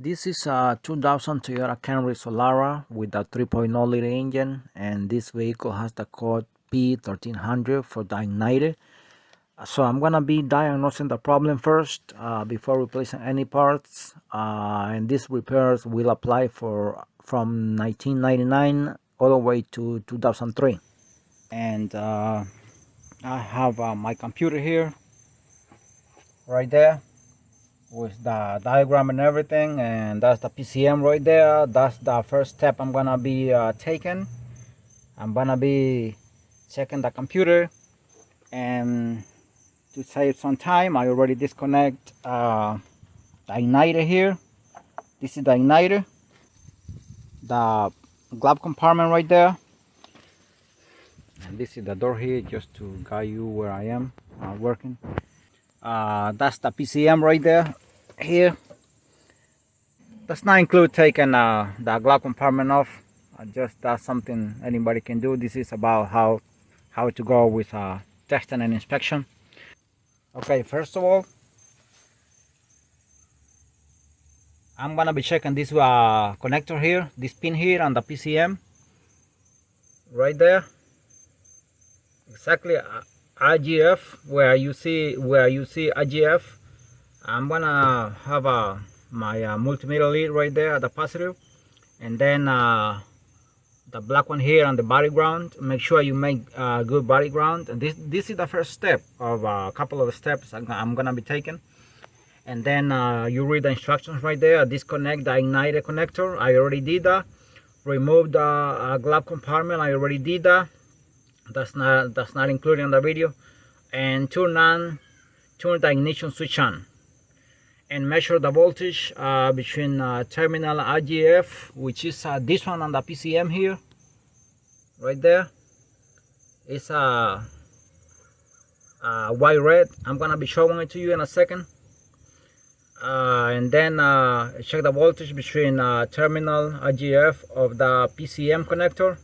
This is a 2000 Toyota Camry Solara with a 3.0 liter engine, and this vehicle has the code p1300 for the igniter. So I'm gonna be diagnosing the problem first before replacing any parts, and these repairs will apply for from 1999 all the way to 2003. And I have my computer here right there with the diagram and everything, and that's the PCM right there. That's the first step I'm gonna be taking. I'm gonna be checking the computer, and to save some time I already disconnect the igniter here. This is the igniter, the glove compartment right there, and this is the door here just to guide you where I am working. That's the PCM right there here. Does not include taking the glove compartment off. Just that's something anybody can do. This is about how to go with testing and inspection. Okay, first of all, I'm gonna be checking this connector here, this pin here on the PCM right there. Exactly IGF, where you see IGF. I'm gonna have my multimeter lead right there at the positive, and then the black one here on the body ground. Make sure you make good body ground. And this is the first step of a couple of steps I'm gonna be taking. And then you read the instructions right there. Disconnect the igniter connector. I already did that. Remove the glove compartment. I already did that. That's not included in the video. And turn the ignition switch on, and measure the voltage between terminal IGF, which is this one on the PCM here, right there. It's white red. I'm gonna be showing it to you in a second. And then check the voltage between terminal IGF of the PCM connector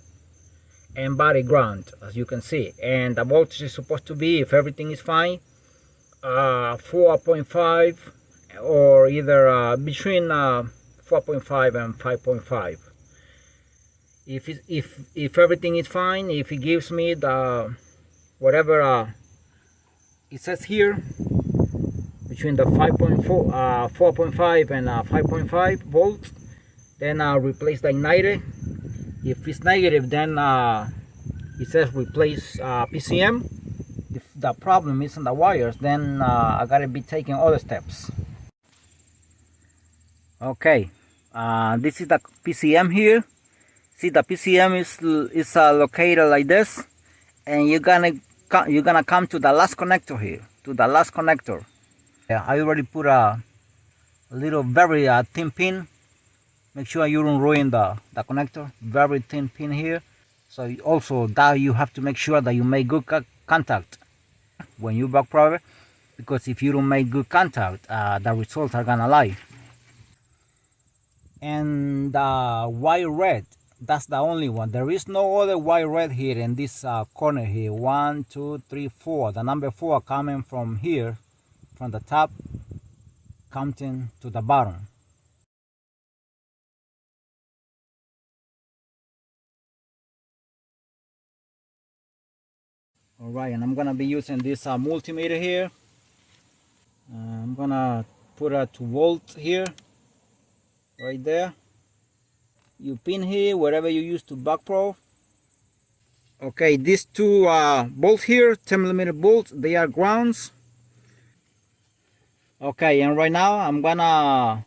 and body ground, as you can see. And the voltage is supposed to be, if everything is fine, 4.5, or either between 4.5 and 5.5. If everything is fine, if it gives me the whatever it says here, between the 4.5 and 5.5 volts, then replace the igniter. If it's negative, then it says replace PCM. If the problem is in the wires, then I gotta be taking other steps. Okay, this is the PCM here. See, the PCM is located like this, and you're gonna come to the last connector here, to the last connector. Yeah, I already put a little very thin pin. Make sure you don't ruin the connector. Very thin pin here. So also that you have to make sure that you make good contact when you back private, because if you don't make good contact, the results are gonna lie. And the white red, that's the only one. There is no other white red here in this corner here. 1, 2, 3, 4. The number 4 coming from here, from the top, counting to the bottom. All right, and I'm gonna be using this multimeter here. I'm gonna put a 2 volts here, right there. You pin here wherever you use to back probe. Okay, these 2 bolts here, 10mm bolts, they are grounds. Okay, and right now I'm gonna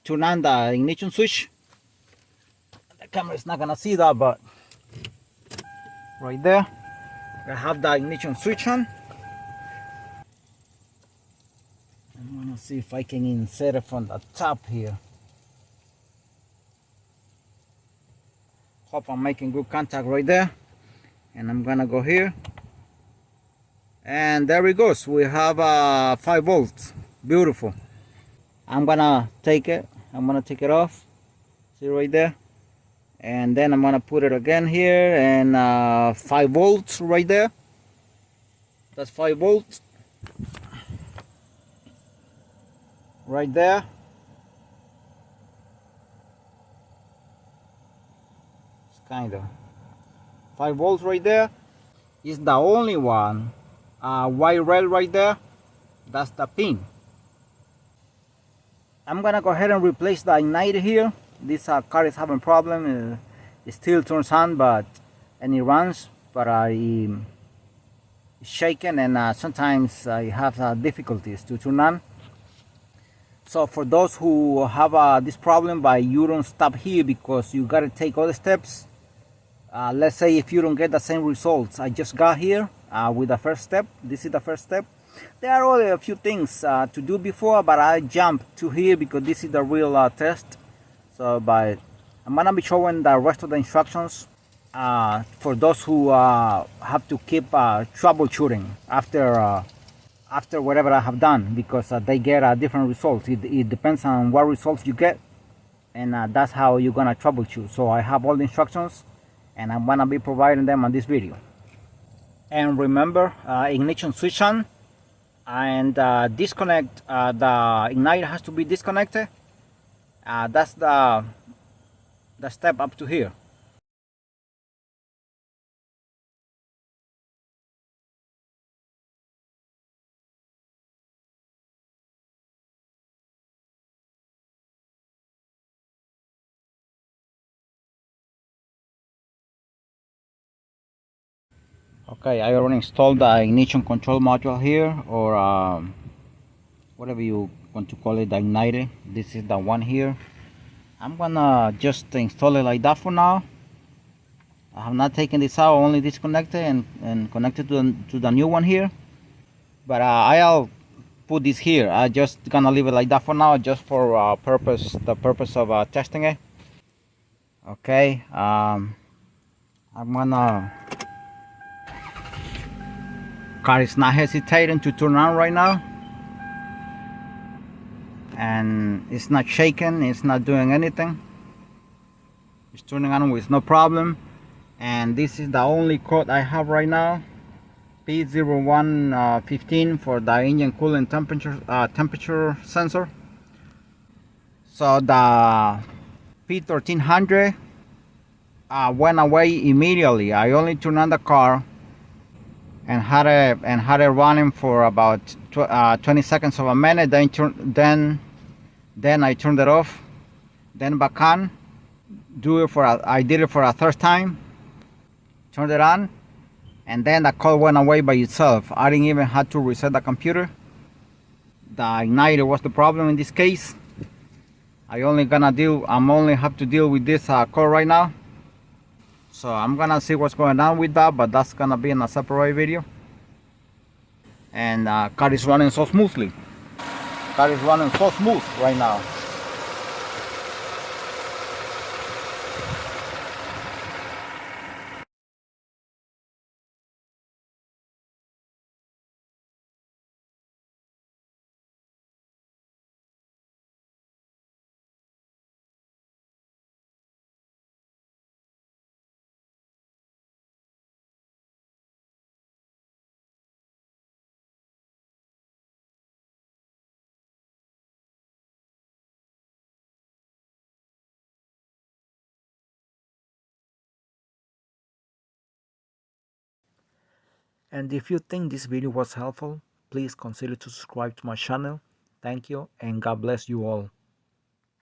turn on the ignition switch. The camera is not gonna see that, but right there I have the ignition switch on. I'm gonna see if I can insert it from the top here. Hope I'm making good contact right there. And I'm gonna go here, and there it goes. We have 5 volts. Beautiful. I'm gonna take it off. See right there. And then I'm gonna put it again here, and 5 volts right there. That's 5 volts right there. kind of 5 volts right there is the only one. White red right there, that's the pin. I'm gonna go ahead and replace the igniter here. This car is having problem. It still turns on, but and it runs, but it's shaken, and sometimes I have difficulties to turn on. So for those who have this problem, but you don't stop here because you gotta take all the steps. Let's say if you don't get the same results I just got here with the first step, this is the first step. There are only a few things to do before, but I jumped to here because this is the real test. So, but I'm gonna be showing the rest of the instructions for those who have to keep troubleshooting after whatever I have done, because they get different results. It depends on what results you get, and that's how you're gonna troubleshoot. So I have all the instructions, and I'm gonna be providing them on this video. And remember, ignition switch on, and disconnect. The igniter has to be disconnected. That's the step up to here. Okay, I already installed the ignition control module here, or whatever you want to call it, the igniter. This is the one here. I'm gonna just install it like that for now. I have not taken this out, only disconnected and connected to the new one here. But I'll put this here. I just gonna leave it like that for now, just for the purpose of testing it. Okay, I'm gonna. Car is not hesitating to turn on right now, and it's not shaking, it's not doing anything. It's turning on with no problem. And this is the only code I have right now, p1300 for the engine coolant temperature sensor. So the p1300 went away immediately. I only turned on the car and had it running for about 20 seconds of a minute. Then I turned it off, then back on. I did it for a third time, turned it on, and then the call went away by itself. I didn't even have to reset the computer. The igniter was the problem in this case. I'm only have to deal with this call right now. So I'm gonna see what's going on with that, but that's gonna be in a separate video. And car is running so smoothly. Car is running so smooth right now. And if you think this video was helpful, please consider to subscribe to my channel. Thank you, and God bless you all.